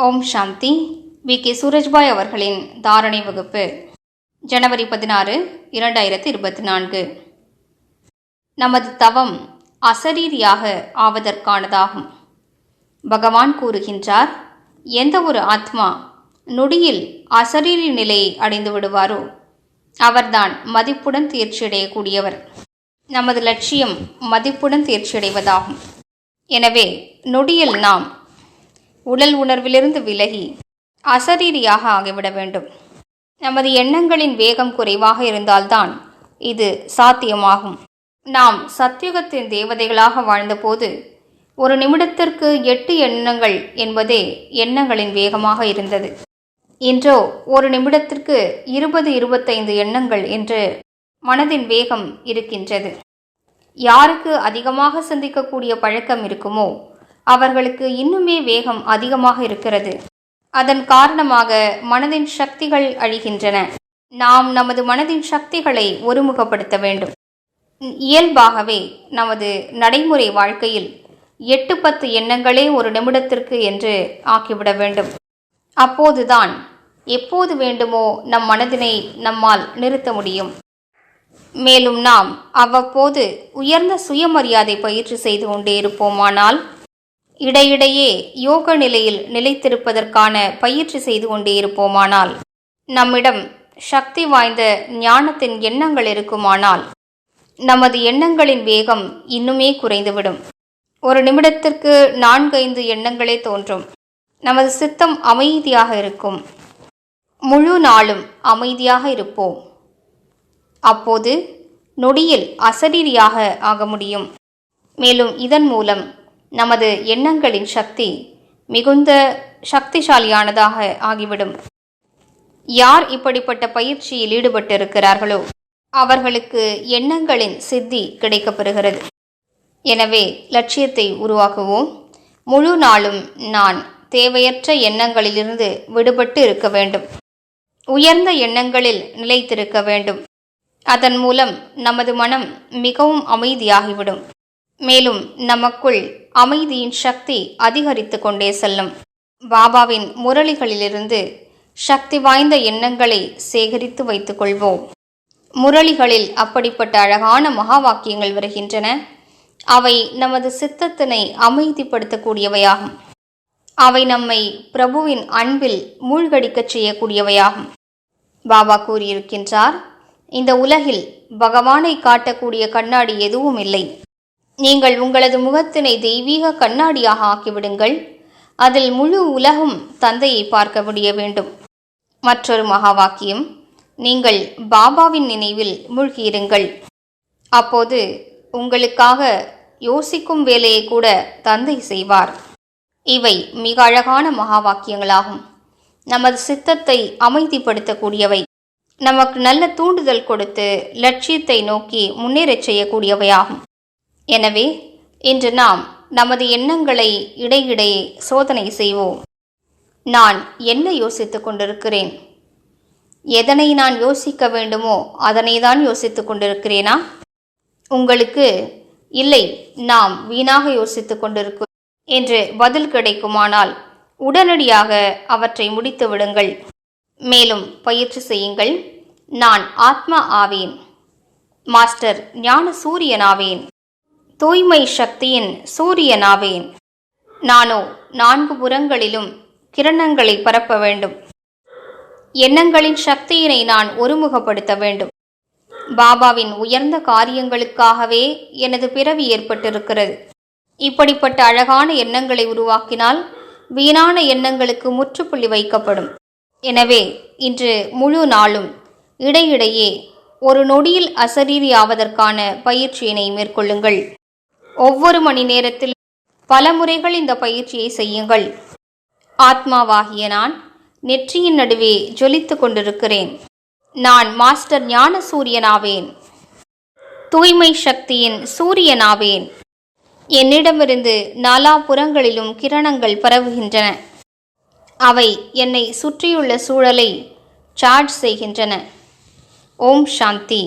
ஓம் சாந்தி. VK. Surajbhai அவர்களின் தாரணை வகுப்பு ஜனவரி 16, 2024. நமது தவம் அசரீரியாக ஆவதற்கானதாகும். பகவான் கூறுகின்றார், எந்த ஒரு ஆத்மா நொடியில் அசரீரி நிலையை அடைந்து விடுவாரோ அவர்தான் மதிப்புடன் தேர்ச்சியடையக்கூடியவர். நமது லட்சியம் மதிப்புடன் தேர்ச்சியடைவதாகும். எனவே நொடியில் நாம் உடல் உணர்விலிருந்து விலகி அசரீரியாக ஆகிவிட வேண்டும். நமது எண்ணங்களின் வேகம் குறைவாக இருந்தால்தான் இது சாத்தியமாகும். நாம் சத்யுகத்தின் தேவதைகளாக வாழ்ந்தபோது ஒரு நிமிடத்திற்கு 8 எண்ணங்கள் என்பதே எண்ணங்களின் வேகமாக இருந்தது. இன்றோ ஒரு நிமிடத்திற்கு 20-25 எண்ணங்கள் என்று மனதின் வேகம் இருக்கின்றது. யாருக்கு அதிகமாக சிந்திக்கக்கூடிய பழக்கம் இருக்குமோ அவர்களுக்கு இன்னுமே வேகம் அதிகமாக இருக்கிறது. அதன் காரணமாக மனதின் சக்திகள் அழிகின்றன. நாம் நமது மனதின் சக்திகளை ஒருமுகப்படுத்த வேண்டும். இயல்பாகவே நமது நடைமுறை வாழ்க்கையில் 8-10 எண்ணங்களே ஒரு நிமிடத்திற்கு என்று ஆக்கிவிட வேண்டும். அப்போதுதான் எப்போது வேண்டுமோ நம் மனதினை நம்மால் நிறுத்த முடியும். மேலும் நாம் அவ்வப்போது உயர்ந்த சுயமரியாதை பயிற்சி செய்து கொண்டே இருப்போமானால், இடையிடையே யோக நிலையில் நிலைத்திருப்பதற்கான பயிற்சி செய்து கொண்டே இருப்போமானால், நம்மிடம் சக்தி வாய்ந்த ஞானத்தின் எண்ணங்கள் இருக்குமானால் நமது எண்ணங்களின் வேகம் இன்னுமே குறைந்துவிடும். ஒரு நிமிடத்திற்கு 4-5 எண்ணங்களே தோன்றும். நமது சித்தம் அமைதியாக இருக்கும். முழு நாளும் அமைதியாக இருப்போம். அப்போது நொடியில் அசரீரியாக ஆக முடியும். மேலும் இதன் மூலம் நமது எண்ணங்களின் சக்தி மிகுந்த சக்திசாலியானதாக ஆகிவிடும். யார் இப்படிப்பட்ட பயிற்சியில் ஈடுபட்டிருக்கிறார்களோ அவர்களுக்கு எண்ணங்களின் சித்தி கிடைக்கப்பெறுகிறது. எனவே லட்சியத்தை உருவாக்குவோம். முழு நாளும் நான் தேவையற்ற எண்ணங்களிலிருந்து விடுபட்டு இருக்க வேண்டும். உயர்ந்த எண்ணங்களில் நிலைத்திருக்க வேண்டும். அதன் மூலம் நமது மனம் மிகவும் அமைதியாகிவிடும். மேலும் நமக்குள் அமைதியின் சக்தி அதிகரித்து கொண்டே செல்லும். பாபாவின் முரளிகளிலிருந்து சக்தி வாய்ந்த எண்ணங்களை சேகரித்து வைத்துக் கொள்வோம். முரளிகளில் அப்படிப்பட்ட அழகான மகா வாக்கியங்கள் வருகின்றன. அவை நமது சித்தத்தினை அமைதிப்படுத்தக்கூடியவையாகும். அவை நம்மை பிரபுவின் அன்பில் மூழ்கடிக்கச் செய்யக்கூடியவையாகும். பாபா கூறியிருக்கின்றார், இந்த உலகில் பகவானை காட்டக்கூடிய கண்ணாடி எதுவும் இல்லை. நீங்கள் உங்களது முகத்தினை தெய்வீக கண்ணாடியாக ஆக்கிவிடுங்கள். அதில் முழு உலகும் தந்தையை பார்க்க முடிய வேண்டும். மற்றொரு மகா வாக்கியம், நீங்கள் பாபாவின் நினைவில் மூழ்கியிருங்கள். அப்போது உங்களுக்காக யோசிக்கும் வேலையை கூட தந்தை செய்வார். இவை மிக அழகான மகா வாக்கியங்களாகும். நமது சித்தத்தை அமைதிப்படுத்தக்கூடியவை. நமக்கு நல்ல தூண்டுதல் கொடுத்து லட்சியத்தை நோக்கி முன்னேறச் செய்யக்கூடியவையாகும். எனவே இன்று நாம் நமது எண்ணங்களை இடையிடையே சோதனை செய்வோம். நான் என்ன யோசித்துக் கொண்டிருக்கிறேன்? எதனை நான் யோசிக்க வேண்டுமோ அதனை தான் யோசித்துக் கொண்டிருக்கிறேனா? உங்களுக்கு இல்லை, நாம் வீணாக யோசித்துக் கொண்டிருக்கிறோம் என்று பதில் கிடைக்குமானால் உடனடியாக அவற்றை முடித்து விடுங்கள். மேலும் பயிற்சி செய்யுங்கள். நான் ஆத்மா ஆவேன். மாஸ்டர் ஞான சூரியனாவேன். தூய்மை சக்தியின் சூரியனாவேன். நானோ 4 புறங்களிலும் கிரணங்களை பரப்ப வேண்டும். எண்ணங்களின் சக்தியினை நான் ஒருமுகப்படுத்த வேண்டும். பாபாவின் உயர்ந்த காரியங்களுக்காகவே எனது பிறவி ஏற்பட்டிருக்கிறது. இப்படிப்பட்ட அழகான எண்ணங்களை உருவாக்கினால் வீணான எண்ணங்களுக்கு முற்றுப்புள்ளி வைக்கப்படும். எனவே இன்று முழு நாளும் இடையிடையே ஒரு நொடியில் அசரீரி ஆவதற்கான பயிற்சியினை மேற்கொள்ளுங்கள். ஒவ்வொரு மணி நேரத்தில் பல முறைகள் இந்த பயிற்சியை செய்யுங்கள். ஆத்மாவாகிய நான் நெற்றியின் நடுவே ஜொலித்துக் கொண்டிருக்கிறேன். நான் மாஸ்டர் ஞான சூரியனாவேன். தூய்மை சக்தியின் சூரியனாவேன். என்னிடமிருந்து நாலாபுறங்களிலும் கிரணங்கள் பரவுகின்றன. அவை என்னை சுற்றியுள்ள சூழலை சார்ஜ் செய்கின்றன. ஓம் சாந்தி.